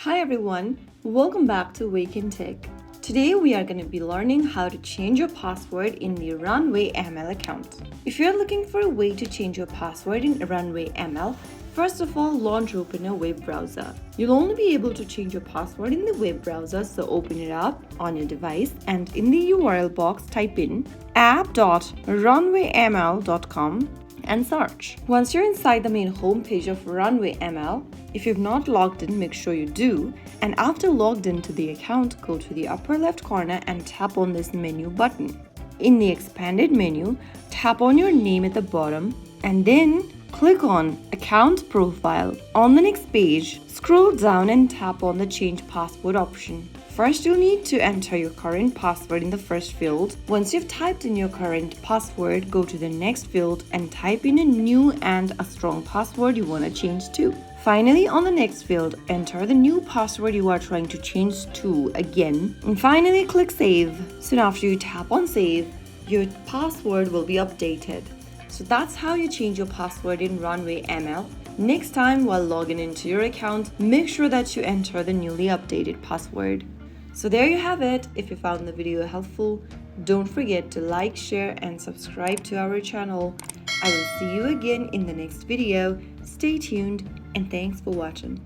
Hi everyone, welcome back to Wake&Tech. Today we are going to be learning how to change your password in the Runway ML account. If you're looking for a way to change your password in Runway ML, first of all launch open a web browser. You'll only be able to change your password in the web browser, so open it up on your device and in the URL box type in app.runwayml.com and search. Once you're inside the main homepage of Runway ML, if you've not logged in, make sure you do. And after logged into the account, go to the upper left corner and tap on this menu button. In the expanded menu, tap on your name at the bottom and then click on Account Profile. On the next page, scroll down and tap on the Change Password option. First, you'll need to enter your current password in the first field. Once you've typed in your current password, go to the next field and type in a new and a strong password you want to change to. Finally, on the next field, enter the new password you are trying to change to again. And finally, click Save. Soon after you tap on Save, your password will be updated. So that's how you change your password in Runway ML. Next time while logging into your account, make sure that you enter the newly updated password. So there you have it. If you found the video helpful, don't forget to like, share and subscribe to our channel. I will see you again in the next video. Stay tuned and thanks for watching.